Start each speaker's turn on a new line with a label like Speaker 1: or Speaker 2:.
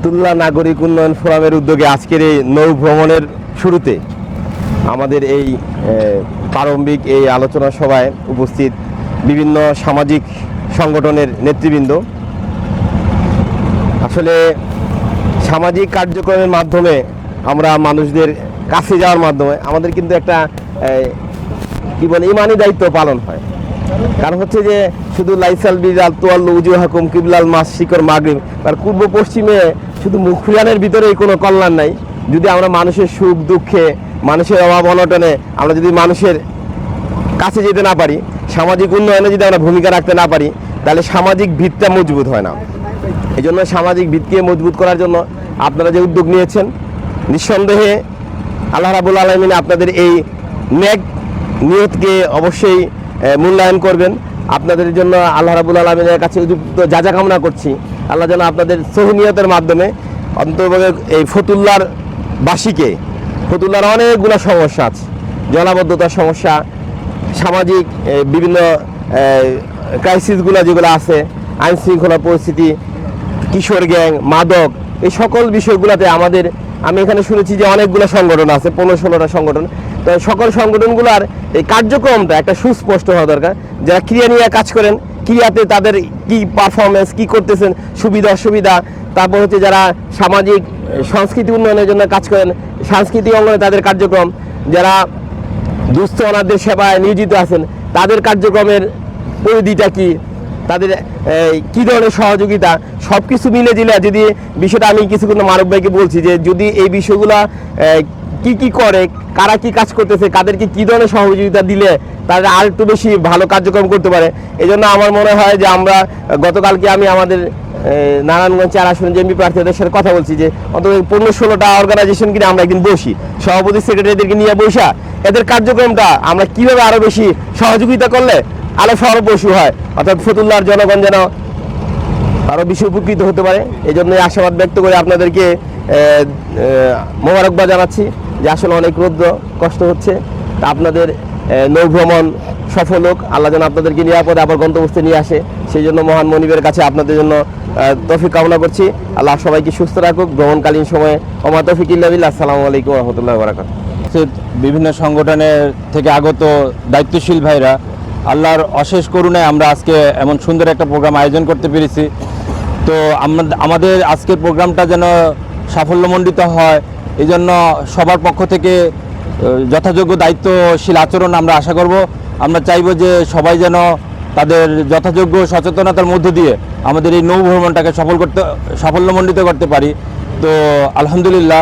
Speaker 1: ফতুল্লা নাগরিক উন্নয়ন ফোরামের উদ্যোগে আজকের এই নৌ ভ্রমণের শুরুতে আমাদের এই প্রারম্ভিক এই আলোচনা সভায় উপস্থিত বিভিন্ন সামাজিক সংগঠনের নেতৃবৃন্দ। আসলে সামাজিক কার্যক্রমের মাধ্যমে আমরা মানুষদের কাছে যাওয়ার মাধ্যমে আমাদের কিন্তু একটা ইমানি দায়িত্ব পালন হয়। কারণ হচ্ছে যে শুধু লাইসাল বিজাল তোয়াল্লু উজু হাকুম কিবলাল মাস শিকর মাগরিব তার পূর্ব পশ্চিমে শুধু মুখ ফিরানের ভিতরেই কোনো কল্যাণ নাই। যদি আমরা মানুষের সুখ দুঃখে, মানুষের অভাব অনটনে আমরা যদি মানুষের কাছে যেতে না পারি, সামাজিক উন্নয়নে যদি আমরা ভূমিকা রাখতে না পারি, তাহলে সামাজিক ভিতটা মজবুত হয় না। এই জন্য সামাজিক ভিতকে মজবুত করার জন্য আপনারা যে উদ্যোগ নিয়েছেন, নিঃসন্দেহে আল্লাহ রাব্বুল আলামিন আপনাদের এই নেক নিয়তকে অবশ্যই মূল্যায়ন করবেন। আপনাদের জন্য আল্লাহ রাব্বুল আলামিনের কাছে উপযুক্ত যাজা কামনা করছি। আল্লাহ যেন আপনাদের সহি নিয়তের মাধ্যমে অন্তর্ভুক্ত এই ফতুল্লার বাসীকে, ফতুল্লার অনেকগুলো সমস্যা আছে, জলাবদ্ধতার সমস্যা, সামাজিক বিভিন্ন ক্রাইসিসগুলো যেগুলো আছে, আইন শৃঙ্খলা পরিস্থিতি, কিশোর গ্যাং, মাদক, এই সকল বিষয়গুলোতে আমি এখানে শুনেছি যে অনেকগুলো সংগঠন আছে, 15-16টা সংগঠন। তো সকল সংগঠনগুলোর এই কার্যক্রমটা একটা সুস্পষ্ট হওয়া দরকার। যারা ক্রিয়া নিয়ে কাজ করেন, ক্রিয়াতে তাদের কি পারফরমেন্স, কি করতেছেন, সুবিধা অসুবিধা, তারপর হচ্ছে যারা সামাজিক সংস্কৃতি উন্নয়নের জন্য কাজ করেন, সাংস্কৃতিক অঙ্গনে তাদের কার্যক্রম, যারা দুস্থ অনাথদের সেবায় নিয়োজিত আছেন তাদের কার্যক্রমের পরিধিটা কি, তাদের কী ধরনের সহযোগিতা, সব কিছু মিলে দিলে যদি বিষয়টা, আমি কিছুক্ষণ মারুফ ভাইকে বলছি যে যদি এই বিষয়গুলো কি কি করে, কারা কি কাজ করতেছে, কাদেরকে কী ধরনের সহযোগিতা দিলে তারা আর একটু বেশি ভালো কার্যক্রম করতে পারে। এই জন্য আমার মনে হয় যে আমরা গতকালকে আমি আমাদের নারায়ণগঞ্জ 4 আসনের এমপি প্রার্থীদের সাথে কথা বলছি যে অন্তত 15-16টা অর্গানাইজেশন কিনে আমরা একদিন বসি, সভাপতি সেক্রেটারিদেরকে নিয়ে বসা এদের কার্যক্রমটা আমরা কীভাবে আরও বেশি সহযোগিতা করলে আরও ফলপ্রসূ হয়, অর্থাৎ ফতুল্লার জনগণ যেন আরও বেশি উপকৃত হতে পারে। এই জন্য আশাবাদ ব্যক্ত করে আপনাদেরকে মোবারকবাদ জানাচ্ছি যে আসলে অনেক রৌদ্র কষ্ট হচ্ছে, তা আপনাদের নৌভ্রমণ সফল হোক, আল্লাহ যেন আপনাদেরকে নিরাপদে আবার গন্তব্যস্থে নিয়ে আসে, সেই জন্য মহান মনিবের কাছে আপনাদের জন্য তৌফিক কামনা করছি। আল্লাহ সবাইকে সুস্থ রাখুক ভ্রমণকালীন সময়ে। ওমা তৌফিক ইল্লা বিল্লাহ। আসসালামু আলাইকুম ওয়া রাহমাতুল্লাহি ওয়া বারাকাতুহু।
Speaker 2: বিভিন্ন সংগঠনের থেকে আগত দায়িত্বশীল ভাইরা, আল্লাহর অশেষ করুণায় আমরা আজকে এমন সুন্দর একটা প্রোগ্রাম আয়োজন করতে পেরেছি। তো আমাদের আজকের প্রোগ্রামটা যেন সাফল্যমণ্ডিত হয়, এই জন্য সবার পক্ষ থেকে যথাযোগ্য দায়িত্বশীল আচরণ আমরা আশা করব। আমরা চাইব যে সবাই যেন তাদের যথাযোগ্য সচেতনতার মধ্য দিয়ে আমাদের এই নৌ ভ্রমণটাকে সাফল্যমণ্ডিত করতে পারি। তো আলহামদুলিল্লাহ